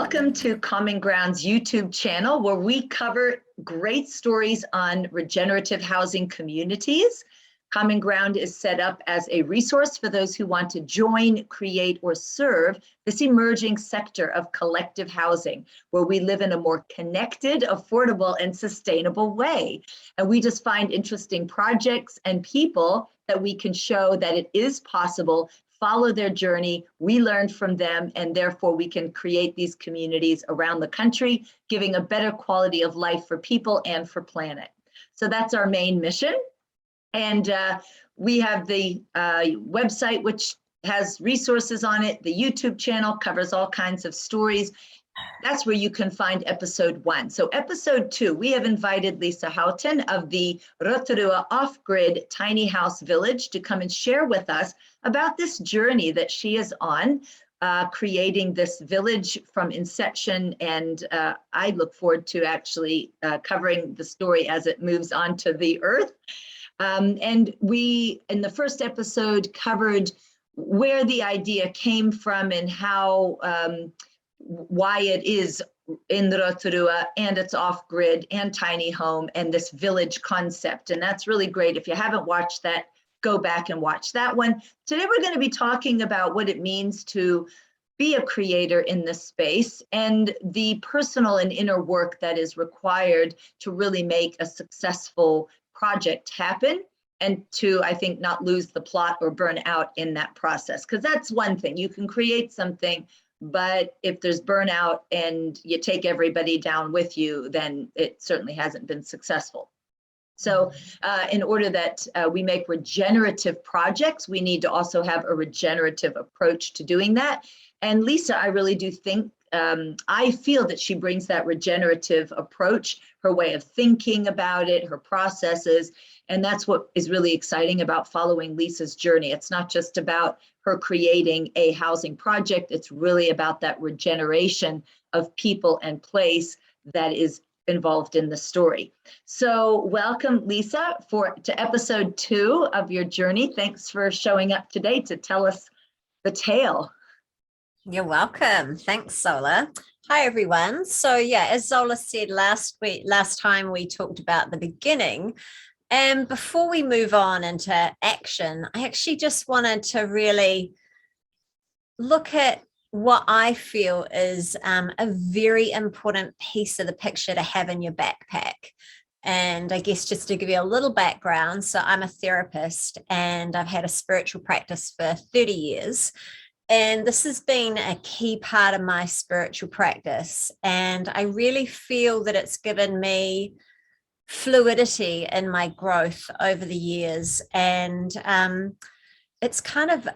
Welcome to Common Ground's YouTube channel, where we cover great stories on regenerative housing communities. Common Ground is set up as a resource for those who want to join, create, or serve this emerging sector of collective housing, where we live in a more connected, affordable, and sustainable way. And we just find interesting projects and people that we can show that it is possible, follow their journey, we learn from them, and therefore we can create these communities around the country, giving a better quality of life for people and for planet. So that's our main mission. And we have the website, which has resources on it. The YouTube channel covers all kinds of stories. That's where you can find episode 1. So episode 2, we have invited Lisa Houghton of the Rotorua off-grid tiny house village to come and share with us about this journey that she is on, creating this village from inception. And I look forward to actually covering the story as it moves onto the earth. And we, in the first episode, covered where the idea came from and how, why it is in the Rotorua and it's off-grid and tiny home and this village concept. And that's really great. If you haven't watched that, go back and watch that one. Today, we're going to be talking about what it means to be a creator in this space and the personal and inner work that is required to really make a successful project happen, and to, I think, not lose the plot or burn out in that process. Because that's one thing. You can create something, but if there's burnout and you take everybody down with you, then it certainly hasn't been successful. So in order that we make regenerative projects, we need to also have a regenerative approach to doing that. And Lisa, I really do think, I feel that she brings that regenerative approach, her way of thinking about it, her processes. And that's what is really exciting about following Lisa's journey. It's not just about her creating a housing project. It's really about that regeneration of people and place that is involved in the story. So welcome, Lisa, to episode 2 of your journey. Thanks for showing up today to tell us the tale. You're welcome. Thanks, Zola. Hi, everyone. So yeah, as Zola said last time we talked about the beginning. And before we move on into action, I actually just wanted to really look at what I feel is a very important piece of the picture to have in your backpack. And I guess just to give you a little background, so I'm a therapist and I've had a spiritual practice for 30 years. And this has been a key part of my spiritual practice. And I really feel that it's given me fluidity in my growth over the years. And it's kind of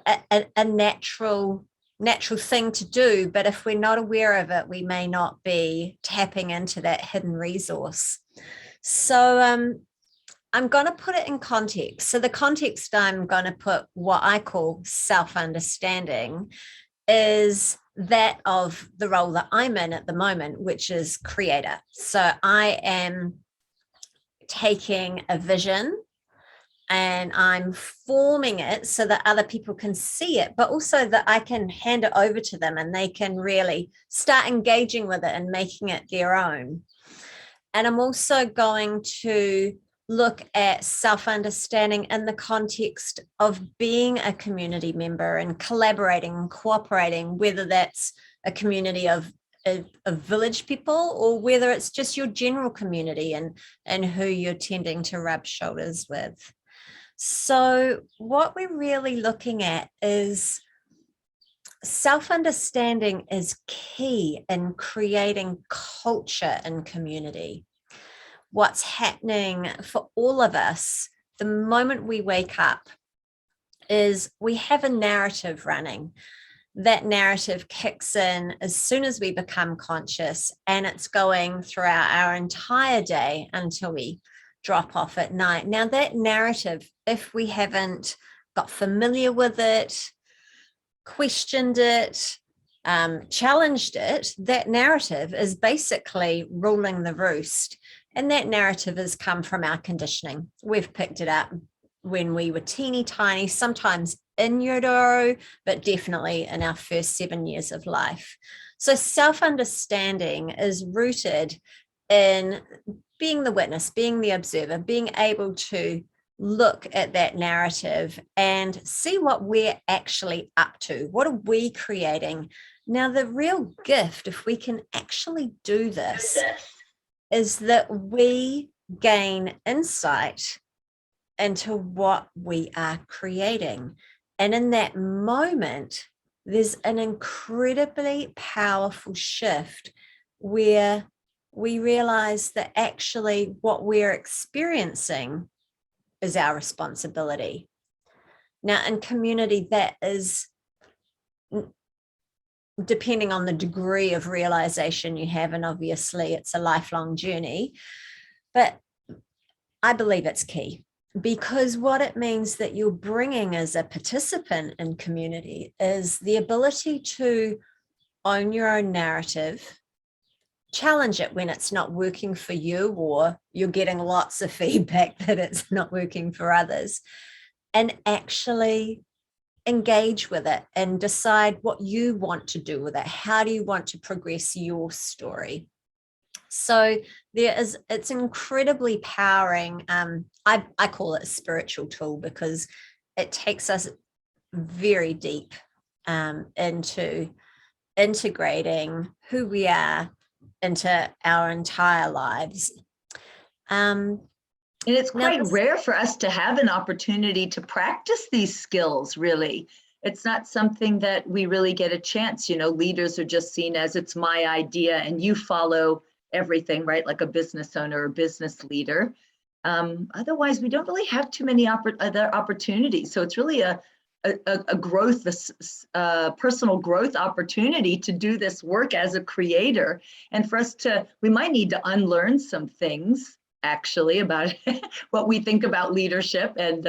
a natural thing to do. But if we're not aware of it, we may not be tapping into that hidden resource. So I'm going to put it in context. So the context I'm going to put what I call self-understanding is that of the role that I'm in at the moment, which is creator. So I am taking a vision and I'm forming it so that other people can see it, but also that I can hand it over to them and they can really start engaging with it and making it their own. And I'm also going to look at self-understanding in the context of being a community member and collaborating and cooperating, whether that's a community of village people or whether it's just your general community and who you're tending to rub shoulders with. So what we're really looking at is self-understanding is key in creating culture in community. What's happening for all of us the moment we wake up is we have a narrative running. That narrative kicks in as soon as we become conscious, and it's going throughout our entire day until we drop off at night. Now, that narrative, if we haven't got familiar with it, questioned it, challenged it, that narrative is basically ruling the roost. And that narrative has come from our conditioning. We've picked it up when we were teeny tiny, sometimes in utero, but definitely in our first 7 years of life. So self-understanding is rooted in being the witness, being the observer, being able to look at that narrative and see what we're actually up to. What are we creating? Now, the real gift, if we can actually do this, is that we gain insight into what we are creating. And in that moment, there's an incredibly powerful shift where we realize that actually what we're experiencing is our responsibility. Now, in community, that is, depending on the degree of realization you have, and obviously it's a lifelong journey, but I believe it's key, because what it means that you're bringing as a participant in community is the ability to own your own narrative, challenge it when it's not working for you, or you're getting lots of feedback that it's not working for others, and actually engage with it and decide what you want to do with it. How do you want to progress your story? So it's incredibly powering. I call it a spiritual tool because it takes us very deep into integrating who we are into our entire lives. And it's quite rare for us to have an opportunity to practice these skills, really. It's not something that we really get a chance. Leaders are just seen as, it's my idea and you follow everything, right? Like a business owner or business leader. Otherwise, we don't really have too many other opportunities. So it's really a growth, personal growth opportunity to do this work as a creator. And for us we might need to unlearn some things actually about what we think about leadership and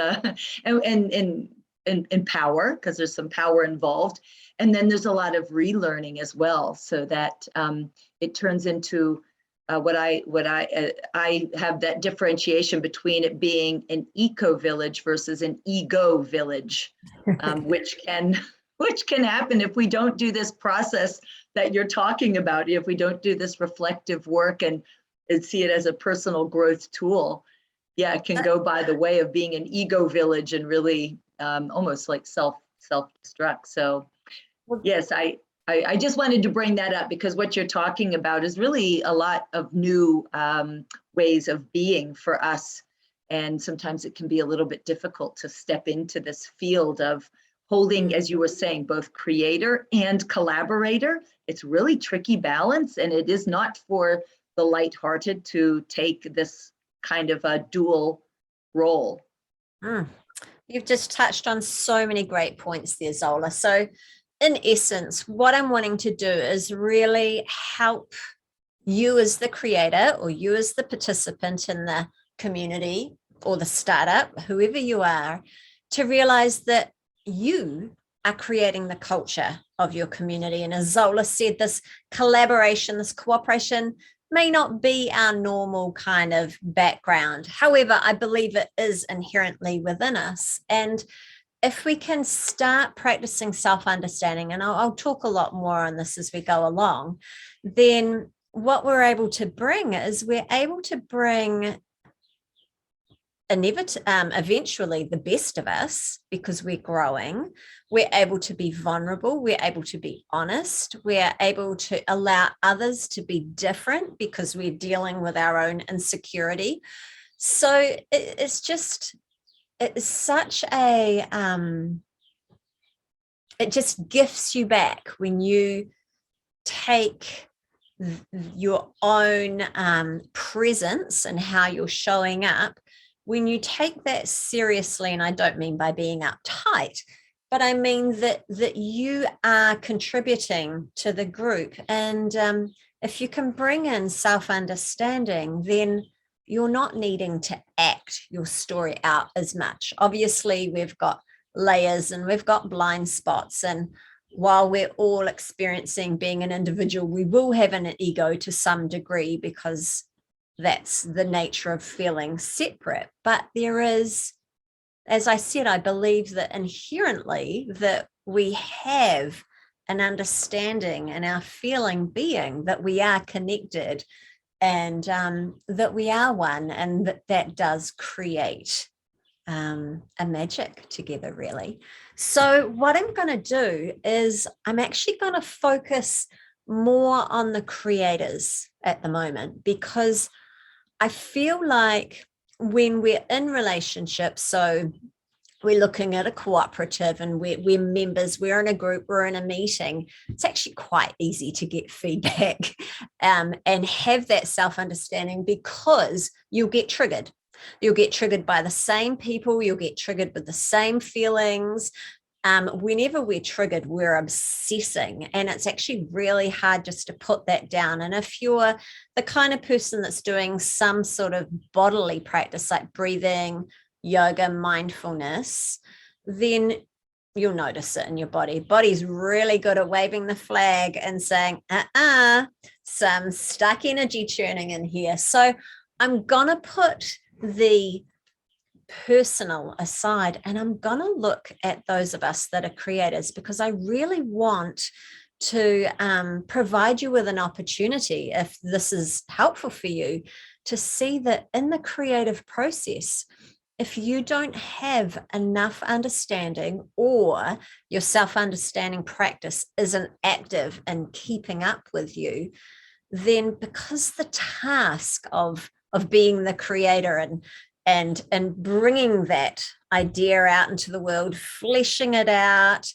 power, because there's some power involved. And then there's a lot of relearning as well, so that it turns into what I have that differentiation between it being an eco village versus an ego village, which can happen if we don't do this process that you're talking about, if we don't do this reflective work and see it as a personal growth tool. Yeah, it can go by the way of being an ego village and really almost like self-destruct. So yes, I just wanted to bring that up, because what you're talking about is really a lot of new ways of being for us. And sometimes it can be a little bit difficult to step into this field of holding, as you were saying, both creator and collaborator. It's really tricky balance, and it is not for the lighthearted to take this kind of a dual role. You've just touched on so many great points there, Zola. So in essence, what I'm wanting to do is really help you as the creator, or you as the participant in the community or the startup, whoever you are, to realize that you are creating the culture of your community. And as Zola said, this collaboration, this cooperation may not be our normal kind of background. However, I believe it is inherently within us. And if we can start practicing self-understanding, and I'll talk a lot more on this as we go along, then what we're able to bring is we're able to bring eventually the best of us, because we're growing. We're able to be vulnerable. We're able to be honest. We're able to allow others to be different because we're dealing with our own insecurity. So it's such a, it just gifts you back when you take your own presence and how you're showing up. When you take that seriously, and I don't mean by being uptight, but I mean that you are contributing to the group. And if you can bring in self-understanding, then you're not needing to act your story out as much. Obviously, we've got layers and we've got blind spots. And while we're all experiencing being an individual, we will have an ego to some degree, because that's the nature of feeling separate. But there is as I said, I believe that inherently that we have an understanding and our feeling being that we are connected and that we are one, and that does create a magic together, really. So what I'm going to do is I'm actually going to focus more on the creators at the moment, because I feel like when we're in relationships, so we're looking at a cooperative and we're members, we're in a group, we're in a meeting, it's actually quite easy to get feedback and have that self-understanding, because you'll get triggered. You'll get triggered by the same people, you'll get triggered with the same feelings. Whenever we're triggered, we're obsessing, and it's actually really hard just to put that down. And if you're the kind of person that's doing some sort of bodily practice like breathing, yoga, mindfulness, then you'll notice it in your body. Body's really good at waving the flag and saying, some stuck energy churning in here. So I'm going to put the personal aside, and I'm going to look at those of us that are creators, because I really want to provide you with an opportunity, if this is helpful for you, to see that in the creative process, if you don't have enough understanding, or your self-understanding practice isn't active in keeping up with you, then because the task of being the creator and bringing that idea out into the world, fleshing it out,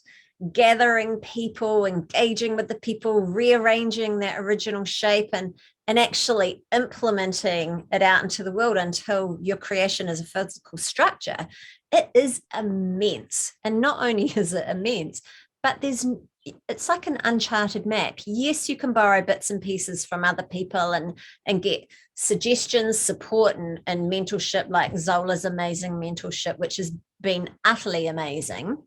gathering people, engaging with the people, rearranging that original shape, and actually implementing it out into the world until your creation is a physical structure, it is immense. And not only is it immense, but it's like an uncharted map. Yes, you can borrow bits and pieces from other people and get suggestions, support, and mentorship, like Zola's amazing mentorship, which has been utterly amazing.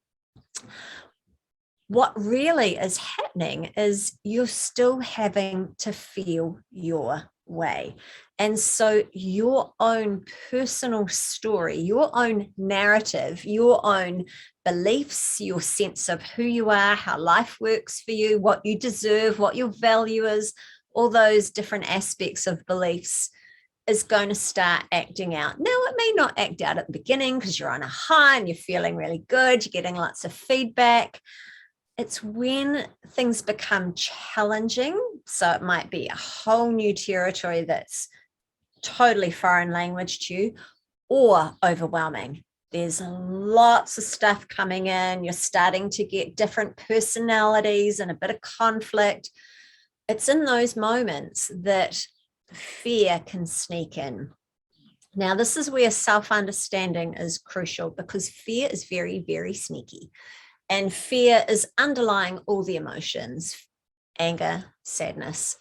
What really is happening is you're still having to feel your way. And so your own personal story, your own narrative, your own beliefs, your sense of who you are, how life works for you, what you deserve, what your value is, all those different aspects of beliefs is going to start acting out. Now, it may not act out at the beginning because you're on a high and you're feeling really good, you're getting lots of feedback. It's when things become challenging. So it might be a whole new territory that's totally foreign language to you, or overwhelming. There's lots of stuff coming in. You're starting to get different personalities and a bit of conflict. It's in those moments that fear can sneak in. Now, this is where self-understanding is crucial, because fear is very, very sneaky. And fear is underlying all the emotions, anger, sadness.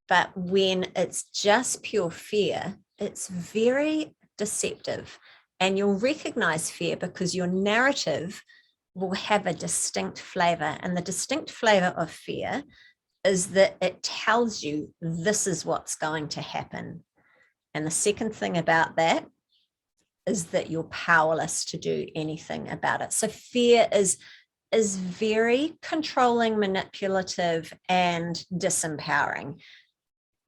But when it's just pure fear, it's very deceptive. And you'll recognize fear because your narrative will have a distinct flavor. And the distinct flavor of fear is that it tells you this is what's going to happen. And the second thing about that is that you're powerless to do anything about it. So fear is very controlling, manipulative, and disempowering.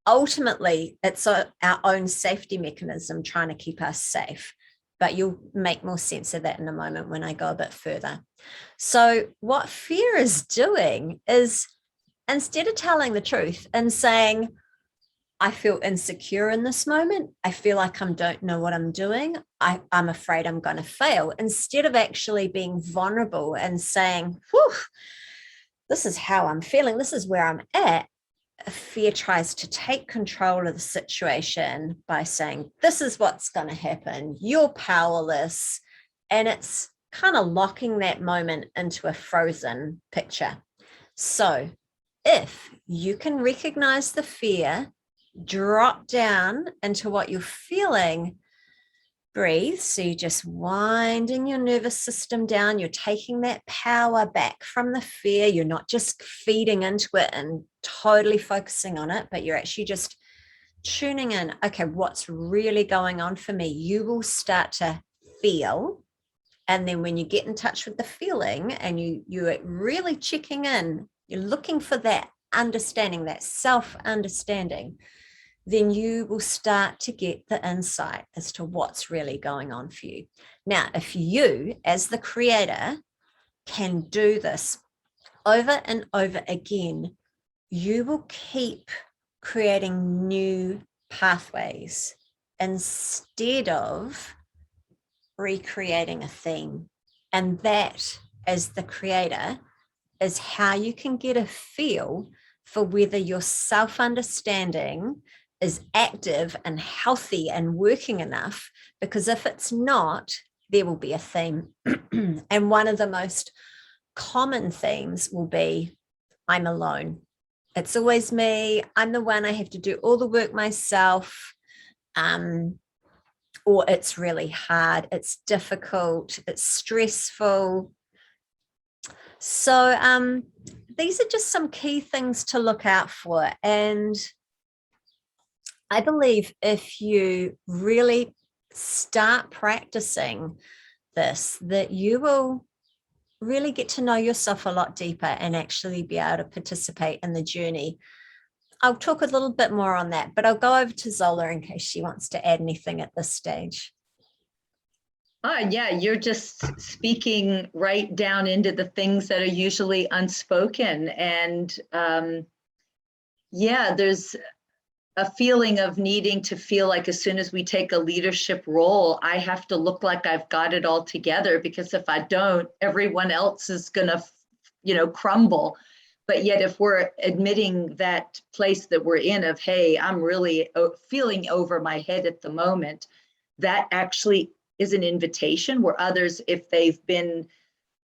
Ultimately, it's our own safety mechanism trying to keep us safe. But you'll make more sense of that in a moment when I go a bit further. So what fear is doing is, instead of telling the truth and saying, I feel insecure in this moment, I feel like I don't know what I'm doing, I'm afraid I'm going to fail, instead of actually being vulnerable and saying, whew, this is how I'm feeling, this is where I'm at, fear tries to take control of the situation by saying, this is what's going to happen, you're powerless. And it's kind of locking that moment into a frozen picture. So if you can recognize the fear, drop down into what you're feeling, breathe. So you're just winding your nervous system down. You're taking that power back from the fear. You're not just feeding into it and totally focusing on it, but you're actually just tuning in. Okay, what's really going on for me? You will start to feel And then when you get in touch with the feeling and you're really checking in, you're looking for that understanding, that self-understanding, then you will start to get the insight as to what's really going on for you. Now, if you, as the creator, can do this over and over again, you will keep creating new pathways instead of recreating a theme. And that, as the creator, is how you can get a feel for whether your self-understanding is active and healthy and working enough. Because if it's not, there will be a theme. And one of the most common themes will be, I'm alone. It's always me. I'm the one. I have to do all the work myself. Or it's really hard, it's difficult, it's stressful. So these are just some key things to look out for. And I believe if you really start practicing this, that you will really get to know yourself a lot deeper and actually be able to participate in the journey. I'll talk a little bit more on that, but I'll go over to Zola in case she wants to add anything at this stage. Yeah, you're just speaking right down into the things that are usually unspoken. And yeah, there's a feeling of needing to feel like as soon as we take a leadership role, I have to look like I've got it all together, because if I don't, everyone else is going to, crumble. But yet, if we're admitting that place that we're in of, hey, I'm really feeling over my head at the moment, that actually is an invitation where others, if they've been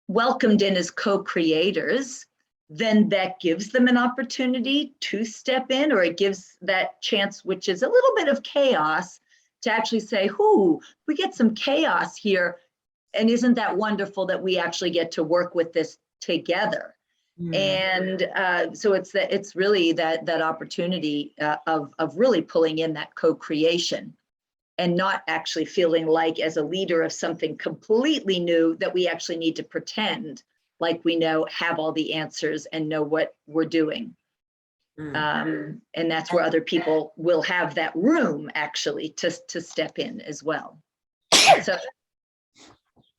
welcomed in as co-creators, then that gives them an opportunity to step in, or it gives that chance, which is a little bit of chaos, to actually say, we get some chaos here. And isn't that wonderful that we actually get to work with this together? And so it's really that opportunity of really pulling in that co-creation, and not actually feeling like, as a leader of something completely new, that we actually need to pretend like we have all the answers and know what we're doing. And that's where other people will have that room actually to step in as well. So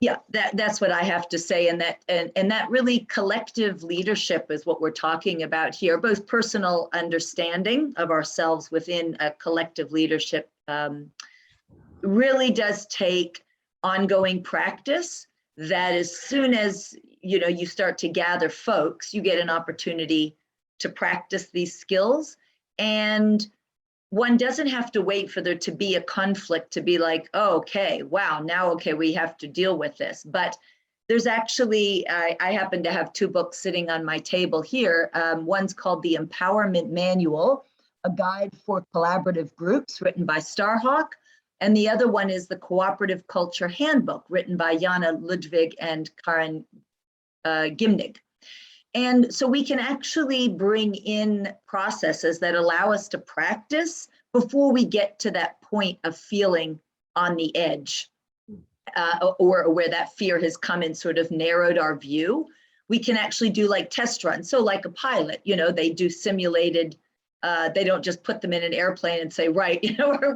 yeah, that's what I have to say. And that really collective leadership is what we're talking about here, both personal understanding of ourselves within a collective leadership really does take ongoing practice. That as soon as you start to gather folks, you get an opportunity to practice these skills. And one doesn't have to wait for there to be a conflict to be like, oh, okay, wow, now, okay, we have to deal with this. But there's actually, I happen to have two books sitting on my table here. One's called The Empowerment Manual, a guide for collaborative groups, written by Starhawk. And the other one is the Cooperative Culture Handbook, written by Jana Ludwig and Karen Gimnig. And so we can actually bring in processes that allow us to practice before we get to that point of feeling on the edge, or where that fear has come and sort of narrowed our view. We can actually do like test runs. So like a pilot, they do simulated, they don't just put them in an airplane and say, right,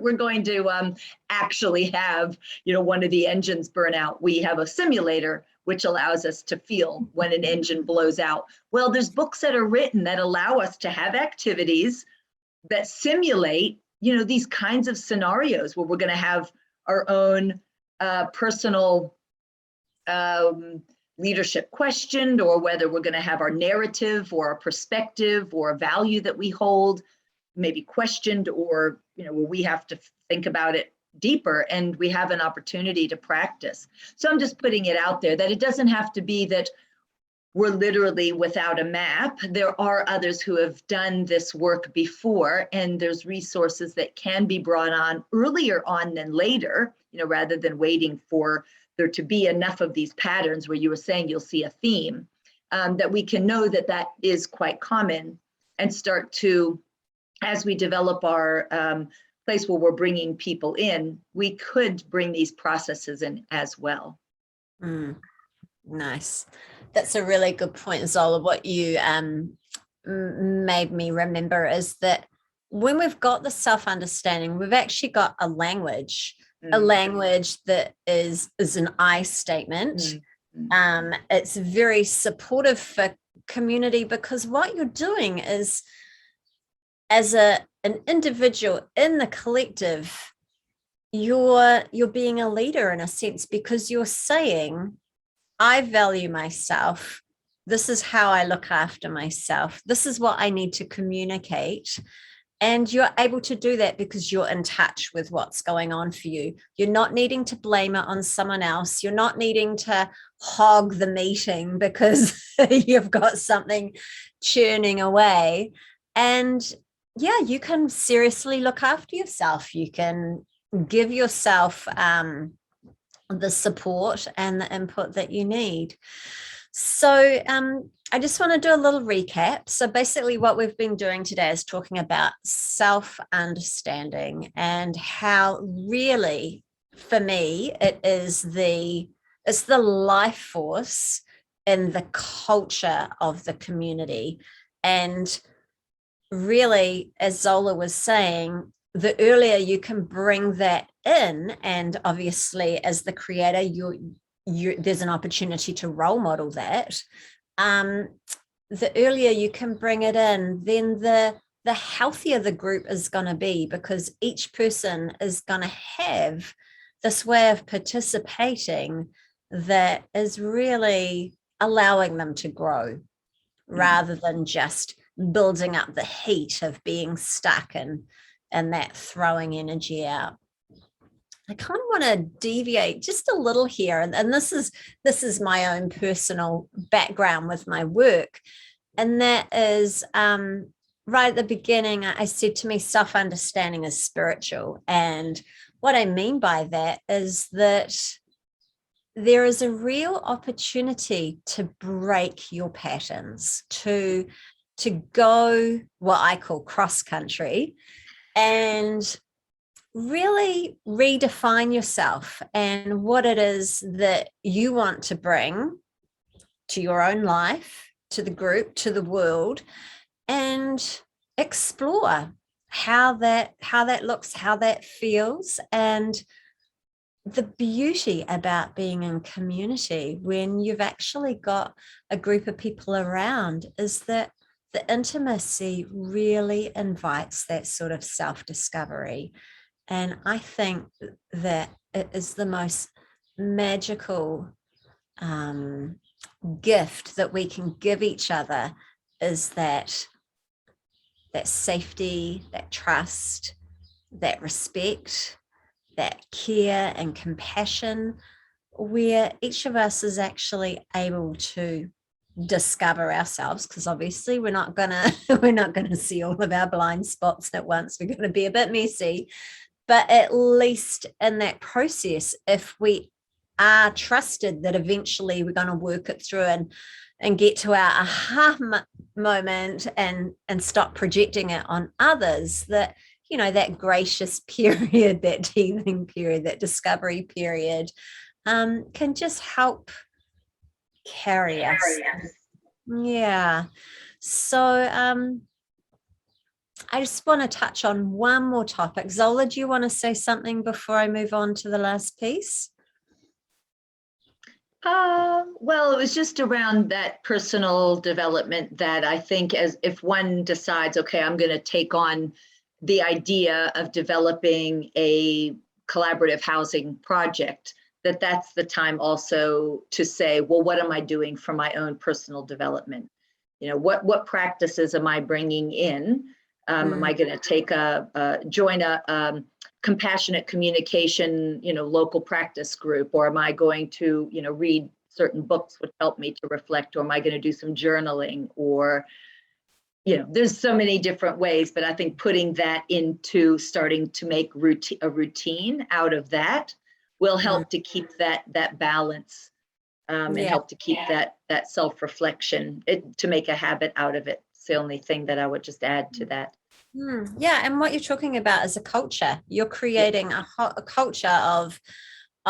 we're going to actually have, one of the engines burn out. We have a simulator which allows us to feel when an engine blows out. Well, there's books that are written that allow us to have activities that simulate, these kinds of scenarios where we're going to have our own personal leadership questioned, or whether we're going to have our narrative or a perspective or a value that we hold maybe questioned, or where we have to think about it deeper, and we have an opportunity to practice. So I'm just putting it out there that it doesn't have to be that we're literally without a map. There are others who have done this work before, and there's resources that can be brought on earlier on than later, rather than waiting for there to be enough of these patterns where you were saying you'll see a theme, that we can know that that is quite common, and start to, as we develop our place where we're bringing people in, we could bring these processes in as well. Nice. That's a really good point, Zola. What you made me remember is that when we've got the self-understanding, we've actually got a language that is an I statement. It's very supportive for community, because what you're doing is, as an individual in the collective, you're being a leader in a sense, because you're saying, I value myself. This is how I look after myself. This is what I need to communicate. And you're able to do that because you're in touch with what's going on for you. You're not needing to blame it on someone else. You're not needing to hog the meeting because you've got something churning away. And yeah, you can seriously look after yourself. You can give yourself the support and the input that you need. So I just want to do a little recap. So basically what we've been doing today is talking about self-understanding, and how really, for me, it's the life force in the culture of the community. And really, as Zola was saying, the earlier you can bring that in, and obviously as the creator, there's an opportunity to role model that. The earlier you can bring it in, then the healthier the group is going to be, because each person is going to have this way of participating that is really allowing them to grow, rather than just building up the heat of being stuck and that throwing energy out. I kind of want to deviate just a little here, and this is my own personal background with my work, and that is right at the beginning I said to me, self-understanding is spiritual. And what I mean by that is that there is a real opportunity to break your patterns, to go what I call cross country, and really redefine yourself and what it is that you want to bring to your own life, to the group, to the world, and explore how that looks, how that feels. And the beauty about being in community when you've actually got a group of people around is that the intimacy really invites that sort of self-discovery. And I think that it is the most magical gift that we can give each other, is that safety, that trust, that respect, that care and compassion, where each of us is actually able to discover ourselves, because obviously we're not gonna see all of our blind spots at once. We're going to be a bit messy, but at least in that process, if we are trusted that eventually we're going to work it through and get to our aha moment and stop projecting it on others, that that gracious period, that teething period, that discovery period can just help carry us. Yeah. So I just want to touch on one more topic. Zola, do you want to say something before I move on to the last piece? Well, it was just around that personal development, that I think, as if one decides, okay, I'm going to take on the idea of developing a collaborative housing project, that's the time also to say, well, what am I doing for my own personal development? What practices am I bringing in? Am I going to take join a compassionate communication, local practice group, or am I going to, read certain books which help me to reflect, or am I going to do some journaling, or, there's so many different ways, but I think putting that into starting to make a routine out of that will help to keep that balance, and help to keep that self-reflection, to make a habit out of it. It's the only thing that I would just add to that. Yeah, and what you're talking about is a culture. You're creating a culture of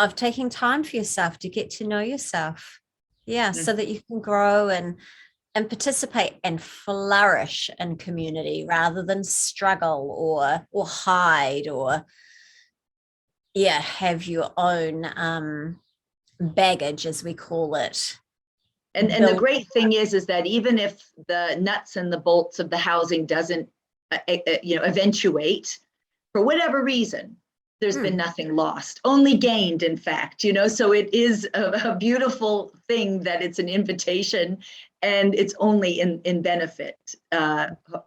of taking time for yourself to get to know yourself. Yeah, Mm. so that you can grow and participate and flourish in community rather than struggle or hide or have your own baggage, as we call it. And the great thing is that even if the nuts and the bolts of the housing doesn't, eventuate for whatever reason, there's been nothing lost, only gained, in fact, so it is a beautiful thing that it's an invitation and it's only in benefit.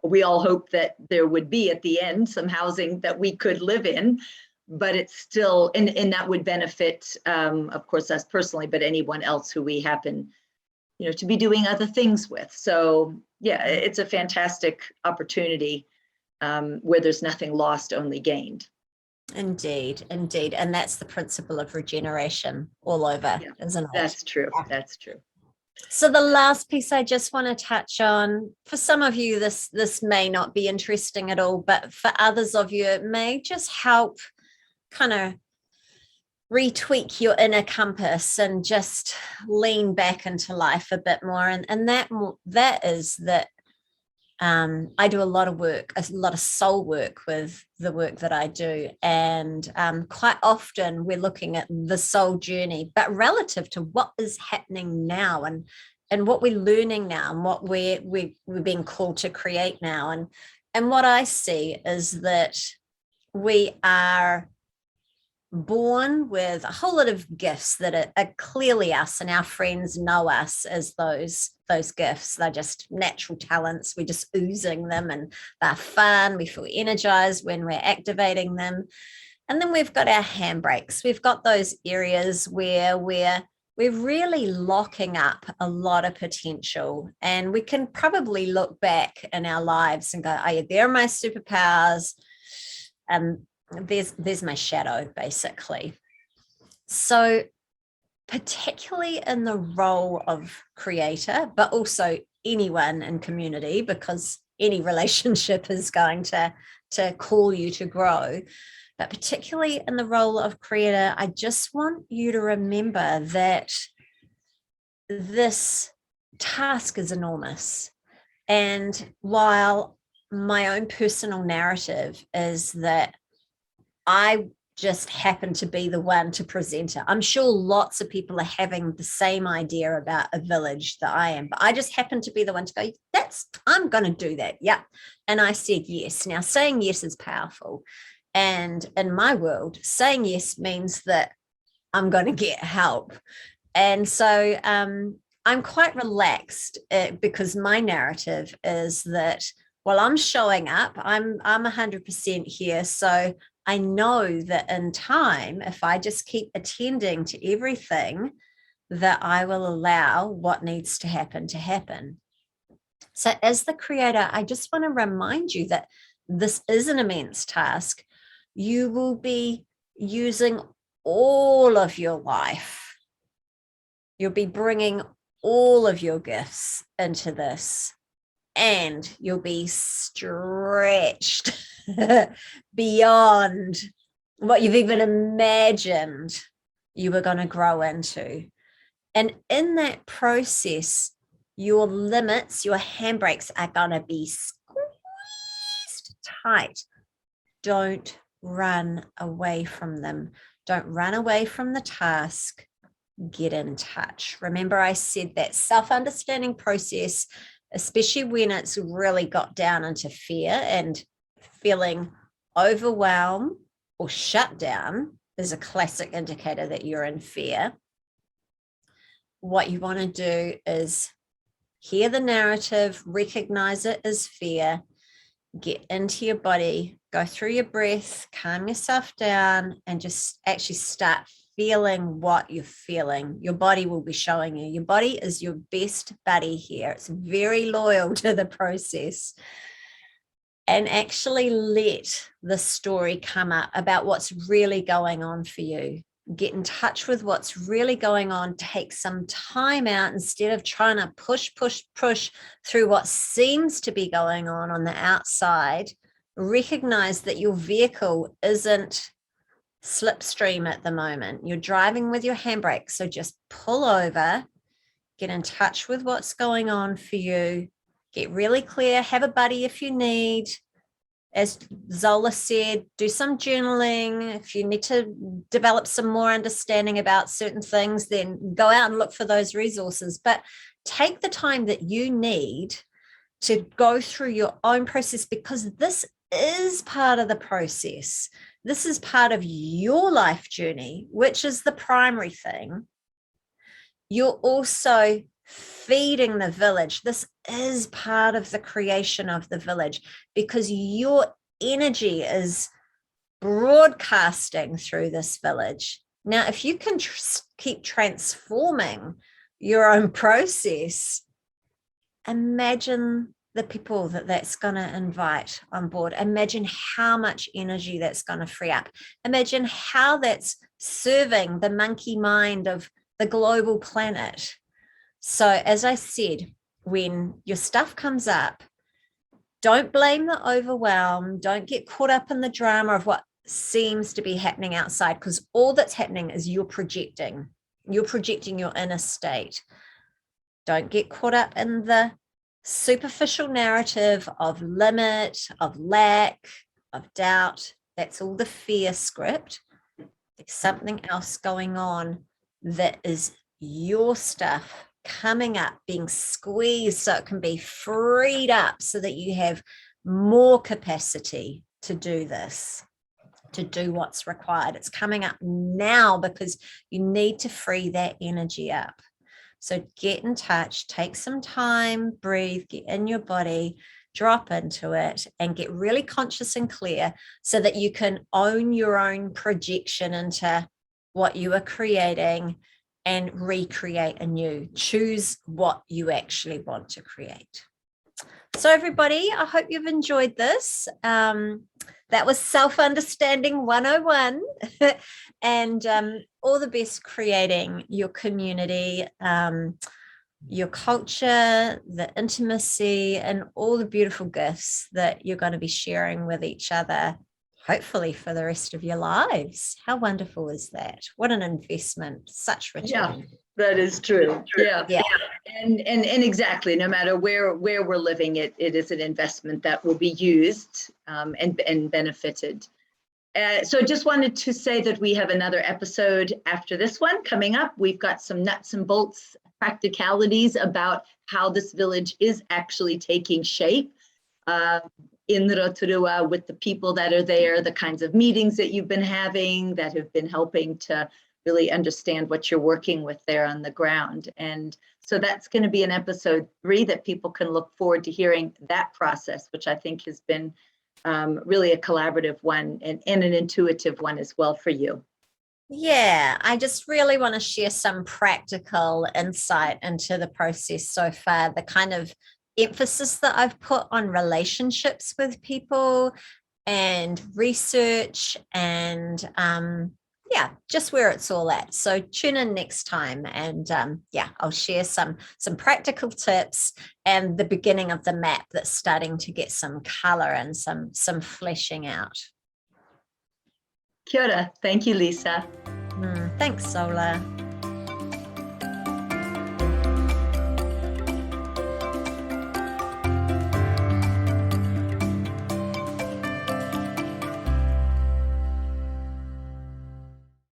We all hope that there would be at the end some housing that we could live in, but it's still, and that would benefit, of course, us personally, but anyone else who we happen to be doing other things with. So yeah, it's a fantastic opportunity where there's nothing lost, only gained. Indeed. And that's the principle of regeneration all over, isn't it? That's true. That's true. So the last piece I just want to touch on, for some of you, this may not be interesting at all, but for others of you, it may just help kind of retweak your inner compass and just lean back into life a bit more. And that is that I do a lot of soul work with the work that I do. And quite often we're looking at the soul journey, but relative to what is happening now and what we're learning now and what we're being called to create now. And what I see is that we are born with a whole lot of gifts that are clearly us, and our friends know us as those gifts. They're just natural talents. We're just oozing them and they're fun. We feel energized when we're activating them. And then we've got our handbrakes. We've got those areas where we're really locking up a lot of potential, and we can probably look back in our lives and go, oh yeah, there are my superpowers, and there's my shadow, basically. So particularly in the role of creator, but also anyone in community, because any relationship is going to call you to grow, but particularly in the role of creator, I just want you to remember that this task is enormous. And while my own personal narrative is that I just happen to be the one to present it, I'm sure lots of people are having the same idea about a village that I am, but I just happen to be the one to go, I'm going to do that. Yeah. And I said yes. Now, saying yes is powerful. And in my world, saying yes means that I'm going to get help. And so I'm quite relaxed because my narrative is that, well, I'm showing up, I'm 100% here. So I know that in time, if I just keep attending to everything, that I will allow what needs to happen to happen. So as the creator, I just want to remind you that this is an immense task. You will be using all of your life. You'll be bringing all of your gifts into this, and you'll be stretched beyond what you've even imagined you were going to grow into. And in that process, your limits, your handbrakes are going to be squeezed tight. Don't run away from them. Don't run away from the task. Get in touch. Remember, I said that self-understanding process, especially when it's really got down into fear and feeling overwhelmed or shut down, is a classic indicator that you're in fear. What you want to do is hear the narrative, recognize it as fear, get into your body, go through your breath, calm yourself down, and just actually start feeling what you're feeling. Your body will be showing you. Your body is your best buddy here. It's very loyal to the process. And actually let the story come up about what's really going on for you. Get in touch with what's really going on. Take some time out instead of trying to push through what seems to be going on the outside. Recognize that your vehicle isn't slipstream at the moment. You're driving with your handbrake. So just pull over, get in touch with what's going on for you, get really clear, have a buddy if you need. As Zola said, do some journaling. If you need to develop some more understanding about certain things, then go out and look for those resources. But take the time that you need to go through your own process, because this is part of the process. This is part of your life journey, which is the primary thing. You're also feeding the village. This is part of the creation of the village, because your energy is broadcasting through this village. Now, if you can keep transforming your own process, imagine the people that's going to invite on board. Imagine how much energy that's going to free up. Imagine how that's serving the monkey mind of the global planet. So, as I said, when your stuff comes up, don't blame the overwhelm. Don't get caught up in the drama of what seems to be happening outside, because all that's happening is you're projecting. You're projecting your inner state. Don't get caught up in the superficial narrative of limit, of lack, of doubt. That's all the fear script. There's something else going on that is your stuff coming up, being squeezed so it can be freed up, so that you have more capacity to do this, to do what's required. It's coming up now because you need to free that energy up. So get in touch, take some time, breathe, get in your body, drop into it, and get really conscious and clear, so that you can own your own projection into what you are creating and recreate anew. Choose what you actually want to create. So everybody, I hope you've enjoyed this. That was Self-Understanding 101. And all the best creating your community, your culture, the intimacy, and all the beautiful gifts that you're going to be sharing with each other, hopefully for the rest of your lives. How wonderful is that? What an investment, such return. Yeah, that is true. Yeah. Yeah. And exactly, no matter where we're living, it is an investment that will be used and benefited. So just wanted to say that we have another episode after this one coming up. We've got some nuts and bolts practicalities about how this village is actually taking shape in Rotorua, with the people that are there, the kinds of meetings that you've been having that have been helping to really understand what you're working with there on the ground. And so that's going to be in episode 3 that people can look forward to hearing that process, which I think has been really a collaborative one and an intuitive one as well for you. Yeah, I just really want to share some practical insight into the process so far, the kind of emphasis that I've put on relationships with people and research, and yeah, just where it's all at. So tune in next time, and yeah, I'll share some practical tips and the beginning of the map that's starting to get some color and some fleshing out. Kia ora. Thank you, Lisa. Thanks, Zola.